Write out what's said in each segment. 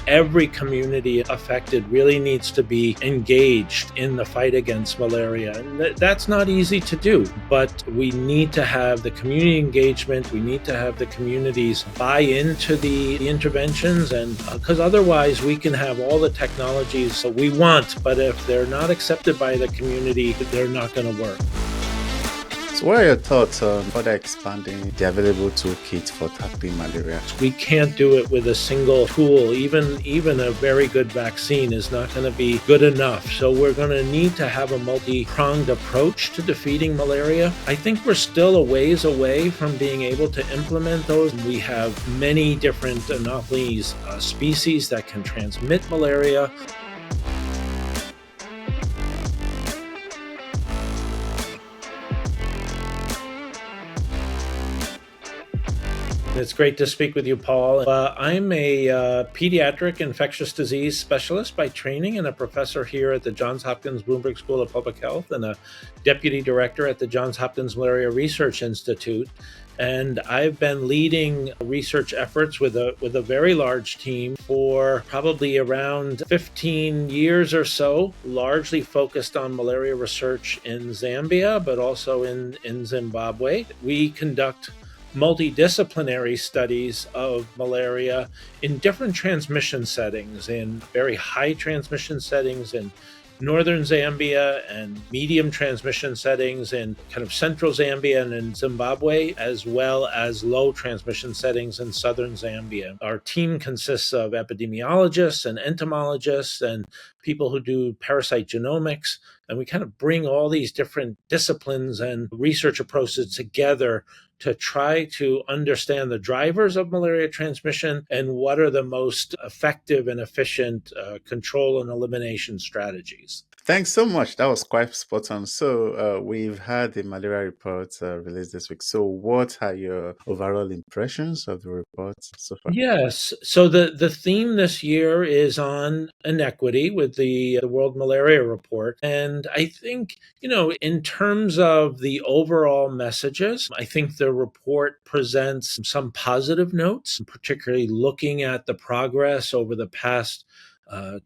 Every community affected really needs to be engaged in the fight against malaria. And that's not easy to do, but we need to have the community engagement. We need to have the communities buy into the interventions, and because otherwise we can have all the technologies that we want, but if they're not accepted by the community, they're not going to work. So what are your thoughts on further expanding the available toolkit for tackling malaria? We can't do it with a single tool. Even a very good vaccine is not going to be good enough. So we're going to need to have a multi-pronged approach to defeating malaria. I think we're still a ways away from being able to implement those. We have many different Anopheles species that can transmit malaria. It's great to speak with you, Paul. I'm a pediatric infectious disease specialist by training and a professor here at the Johns Hopkins Bloomberg School of Public Health and a deputy director at the Johns Hopkins Malaria Research Institute. And I've been leading research efforts with a very large team for probably around 15 years or so, largely focused on malaria research in Zambia, but also in Zimbabwe. We conduct multidisciplinary studies of malaria in different transmission settings, in very high transmission settings in northern Zambia and medium transmission settings in kind of central Zambia and in Zimbabwe, as well as low transmission settings in southern Zambia. Our team consists of epidemiologists and entomologists and people who do parasite genomics, and we kind of bring all these different disciplines and research approaches together to try to understand the drivers of malaria transmission and what are the most effective and efficient control and elimination strategies. Thanks so much. That was quite spot on. So we've had the malaria report released this week. So what are your overall impressions of the report so far? Yes. So the theme this year is on inequity with the World Malaria Report. And I think, in terms of the overall messages, I think the report presents some positive notes, particularly looking at the progress over the past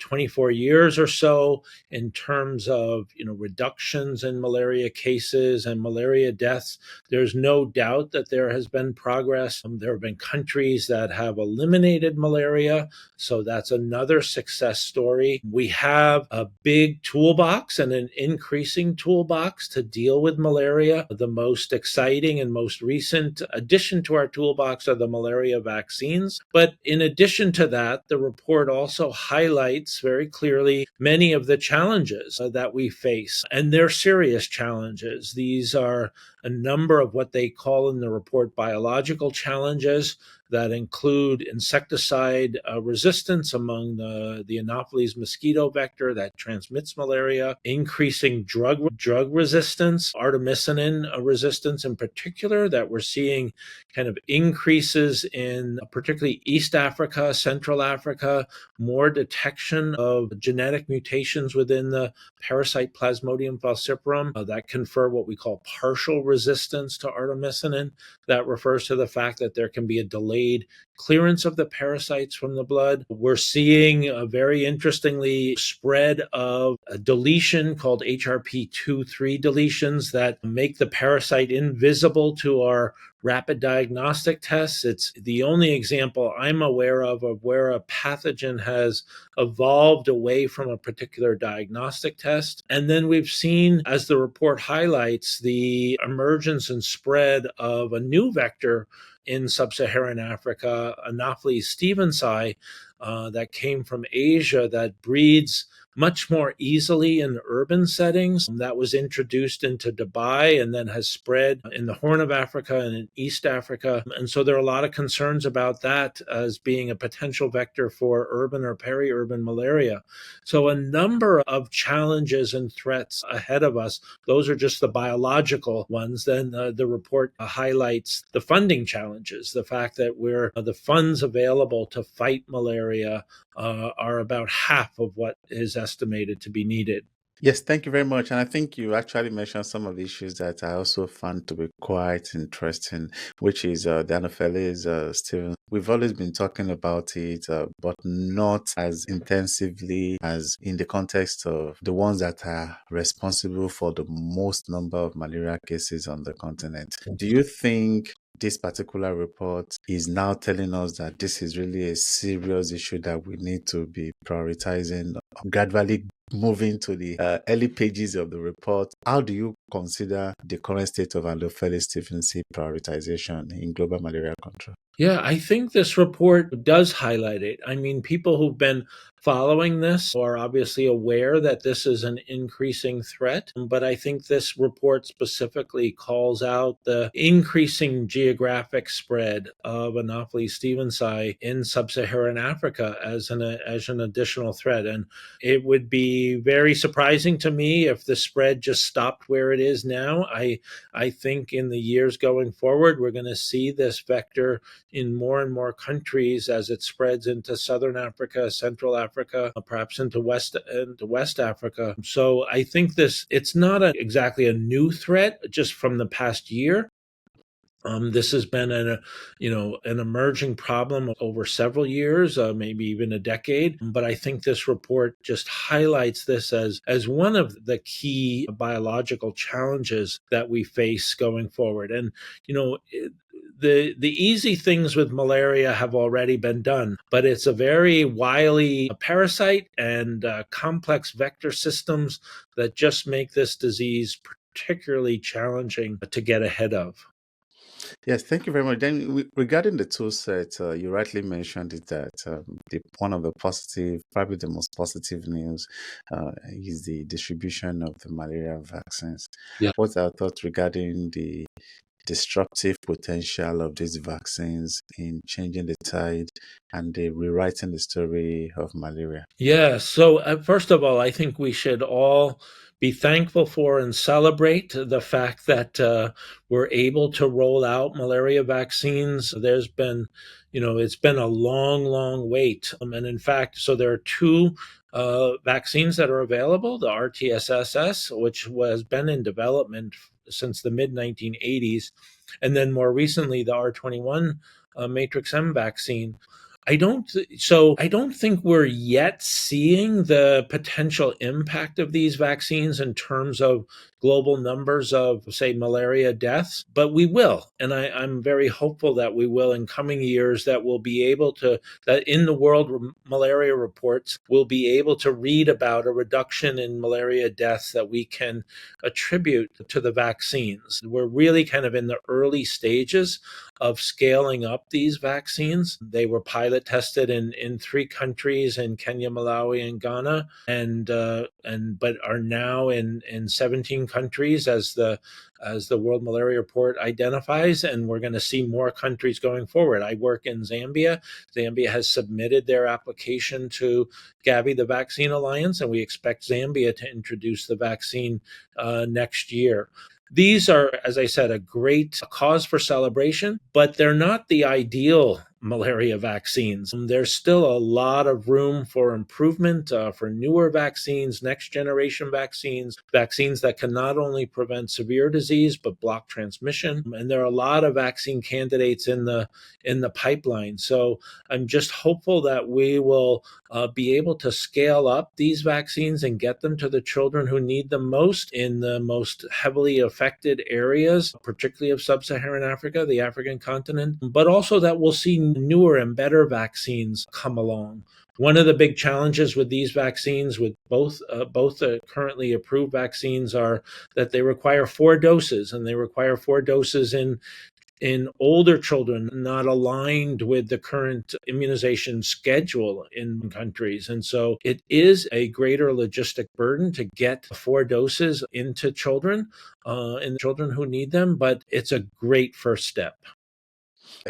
24 years or so in terms of reductions in malaria cases and malaria deaths. There's no doubt that there has been progress. There have been countries that have eliminated malaria, so that's another success story. We have a big toolbox and an increasing toolbox to deal with malaria. The most exciting and most recent addition to our toolbox are the malaria vaccines. But in addition to that, the report also highlights very clearly many of the challenges that we face, and they're serious challenges. These are a number of what they call in the report biological challenges that include insecticide resistance among the Anopheles mosquito vector that transmits malaria, increasing drug resistance, artemisinin resistance in particular, that we're seeing kind of increases in particularly East Africa, Central Africa, more detection of genetic mutations within the parasite Plasmodium falciparum that confer what we call partial resistance to artemisinin. That refers to the fact that there can be a delayed clearance of the parasites from the blood. We're seeing a very interestingly spread of a deletion called HRP2/3 deletions that make the parasite invisible to our rapid diagnostic tests. It's the only example I'm aware of where a pathogen has evolved away from a particular diagnostic test. And then we've seen, as the report highlights, the emergence and spread of a new vector in sub-Saharan Africa, Anopheles stephensi, that came from Asia, that breeds much more easily in urban settings. That was introduced into Dubai and then has spread in the Horn of Africa and in East Africa. And so there are a lot of concerns about that as being a potential vector for urban or peri-urban malaria. So a number of challenges and threats ahead of us. Those are just the biological ones. Then the report highlights the funding challenges, the fact that the funds available to fight malaria are about half of what is estimated to be needed. Yes, thank you very much. And I think you actually mentioned some of the issues that I also found to be quite interesting, which is the Anopheles, Stephen. We've always been talking about it, but not as intensively as in the context of the ones that are responsible for the most number of malaria cases on the continent. Do you think this particular report is now telling us that this is really a serious issue that we need to be prioritizing, gradually moving to the early pages of the report? How do you consider the current state of Anopheles stephensi prioritization in global malaria control? Yeah, I think this report does highlight it. I mean, people who've been following this are obviously aware that this is an increasing threat, but I think this report specifically calls out the increasing geographic spread of Anopheles stephensi in sub-Saharan Africa as an additional threat. And it would be very surprising to me if the spread just stopped where it is now. I think in the years going forward, we're going to see this vector in more and more countries as it spreads into southern Africa, Central Africa, perhaps into West Africa. So I think it's not exactly a new threat just from the past year. This has been an emerging problem over several years, maybe even a decade. But I think this report just highlights this as one of the key biological challenges that we face going forward. And you know, the easy things with malaria have already been done, but it's a very wily parasite and complex vector systems that just make this disease particularly challenging to get ahead of. Yes, thank you very much. Then, regarding the tool set, you rightly mentioned it that one of the positive, probably the most positive news, is the distribution of the malaria vaccines. Yeah. What's our thoughts regarding the disruptive potential of these vaccines in changing the tide and the rewriting the story of malaria? Yeah. So, first of all, I think we should all be thankful for and celebrate the fact that we're able to roll out malaria vaccines. There's been, it's been a long, long wait. And in fact, so there are two vaccines that are available: the RTSSS, which has been in development since the mid 1980s, and then more recently, the R21 Matrix M vaccine. I don't think we're yet seeing the potential impact of these vaccines in terms of global numbers of, say, malaria deaths, but we will. And I'm very hopeful that we will in coming years, that we'll be able to, that in the World Malaria Reports, we'll be able to read about a reduction in malaria deaths that we can attribute to the vaccines. We're really kind of in the early stages of scaling up these vaccines. They were pilot tested in three countries, in Kenya, Malawi, and Ghana, and but are now in 17 countries as the World Malaria Report identifies, and we're going to see more countries going forward. I work in Zambia. Zambia has submitted their application to Gavi, the Vaccine Alliance, and we expect Zambia to introduce the vaccine next year. These are, as I said, a great cause for celebration, but they're not the ideal malaria vaccines. There's still a lot of room for improvement for newer vaccines, next generation vaccines, vaccines that can not only prevent severe disease but block transmission. And there are a lot of vaccine candidates in the pipeline. So I'm just hopeful that we will be able to scale up these vaccines and get them to the children who need them most in the most heavily affected areas, particularly of sub-Saharan Africa, the African continent, but also that we'll see newer and better vaccines come along. One of the big challenges with these vaccines, with both the currently approved vaccines, are that they require 4 doses, and they require 4 doses in older children, not aligned with the current immunization schedule in countries. And so it is a greater logistic burden to get 4 doses into children, and children who need them, but it's a great first step.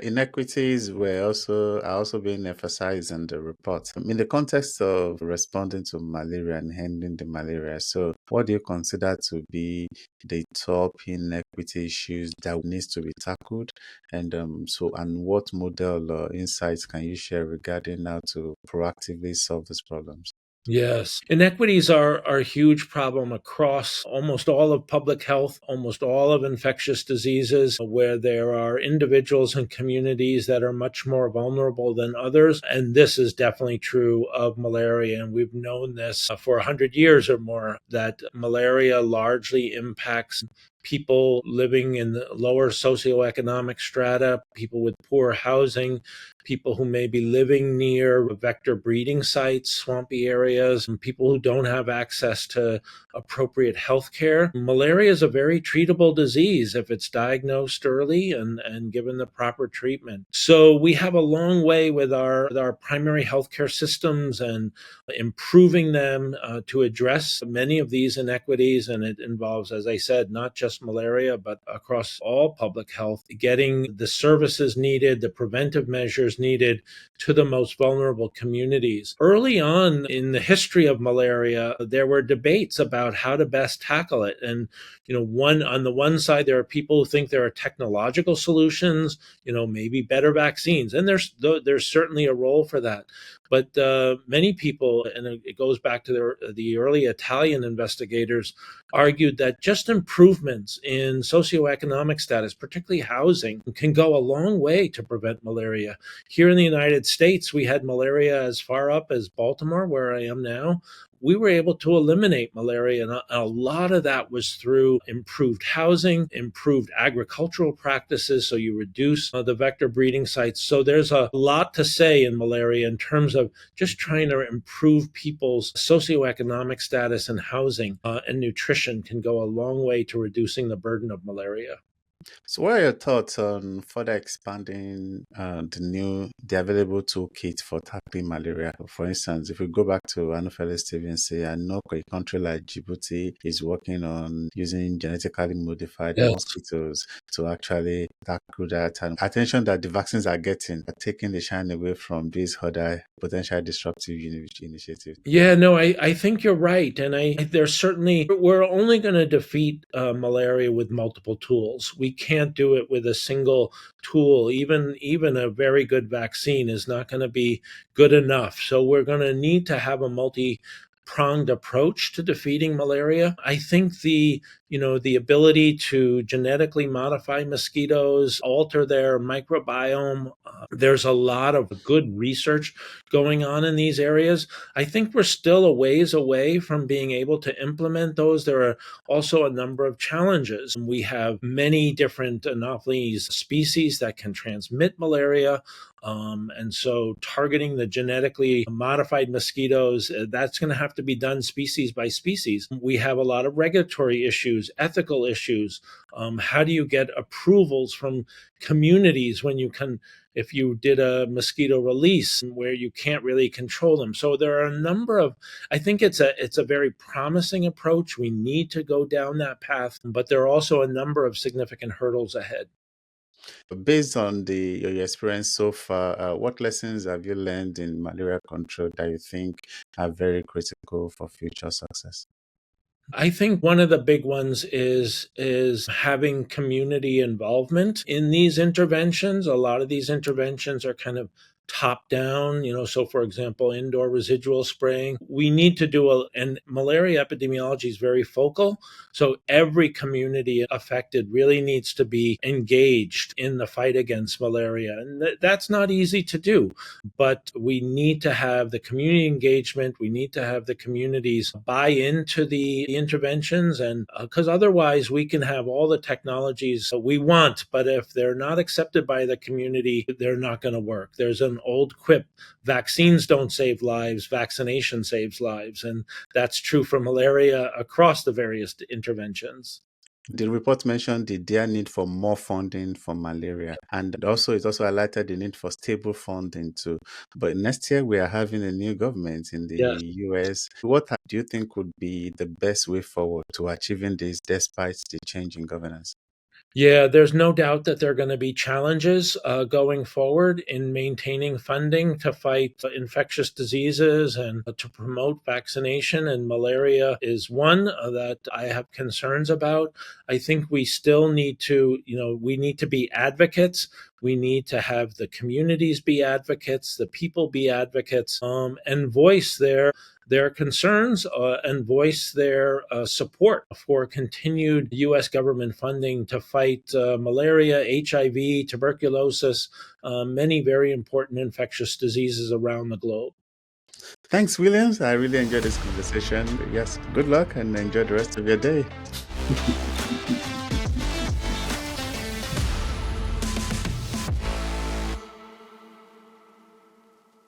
Inequities are also being emphasized in the report. In the context of responding to malaria and ending the malaria, so what do you consider to be the top inequity issues that needs to be tackled? And what model or insights can you share regarding how to proactively solve these problems? Yes. Inequities are a huge problem across almost all of public health, almost all of infectious diseases, where there are individuals and communities that are much more vulnerable than others. And this is definitely true of malaria. And we've known this for 100 years or more, that malaria largely impacts people living in the lower socioeconomic strata, people with poor housing, people who may be living near vector breeding sites, swampy areas, and people who don't have access to appropriate health care. Malaria is a very treatable disease if it's diagnosed early and given the proper treatment. So we have a long way with our primary healthcare systems and improving them to address many of these inequities. And it involves, as I said, not just malaria, but across all public health, getting the services needed, the preventive measures needed to the most vulnerable communities. Early on in the history of malaria, there were debates about how to best tackle it. And, one on the one side, there are people who think there are technological solutions, maybe better vaccines. And there's certainly a role for that. But many people, and it goes back to the early Italian investigators, argued that just improvements in socioeconomic status, particularly housing, can go a long way to prevent malaria. Here in the United States, we had malaria as far up as Baltimore, where I am now. We were able to eliminate malaria, and a lot of that was through improved housing, improved agricultural practices, so you reduce the vector breeding sites. So there's a lot to say in malaria in terms of just trying to improve people's socioeconomic status, and housing and nutrition can go a long way to reducing the burden of malaria. So, what are your thoughts on further expanding the available toolkit for tackling malaria? For instance, if we go back to Anopheles stephensi, I know a country like Djibouti is working on using genetically modified Yes. mosquitoes to actually tackle that. And attention that the vaccines are getting are taking the shine away from these other potential disruptive initiatives. Yeah, no, I think you're right. And there's certainly, we're only going to defeat malaria with multiple tools. We can't do it with a single tool. Even a very good vaccine is not going to be good enough. So we're going to need to have a multi-pronged approach to defeating malaria. I think the ability to genetically modify mosquitoes, alter their microbiome, there's a lot of good research going on in these areas. I think we're still a ways away from being able to implement those. There are also a number of challenges. We have many different Anopheles species that can transmit malaria. And so targeting the genetically modified mosquitoes, that's going to have to be done species by species. We have a lot of regulatory issues, ethical issues. How do you get approvals from communities when you can, if you did a mosquito release where you can't really control them? So there are a number of, I think it's a very promising approach. We need to go down that path, but there are also a number of significant hurdles ahead. Based on your experience so far, what lessons have you learned in malaria control that you think are very critical for future success? I think one of the big ones is having community involvement in these interventions. A lot of these interventions are kind of top down, so for example, indoor residual spraying. We need to and malaria epidemiology is very focal. So every community affected really needs to be engaged in the fight against malaria. And that's not easy to do, but we need to have the community engagement. We need to have the communities buy into the interventions, and because otherwise we can have all the technologies we want, but if they're not accepted by the community, they're not going to work. There's an old quip: vaccines don't save lives, vaccination saves lives. And that's true for malaria across the various interventions. The report mentioned the dire need for more funding for malaria, and also it also highlighted the need for stable funding too. But next year we are having a new government in the Yes. US. What do you think would be the best way forward to achieving this despite the change in governance? Yeah, there's no doubt that there are going to be challenges going forward in maintaining funding to fight infectious diseases and to promote vaccination. And malaria is one that I have concerns about. I think we still need to, we need to be advocates. We need to have the communities be advocates, the people be advocates, and voice their concerns and voice their support for continued U.S. government funding to fight malaria, HIV, tuberculosis, many very important infectious diseases around the globe. Thanks, Williams. I really enjoyed this conversation. Yes, good luck and enjoy the rest of your day.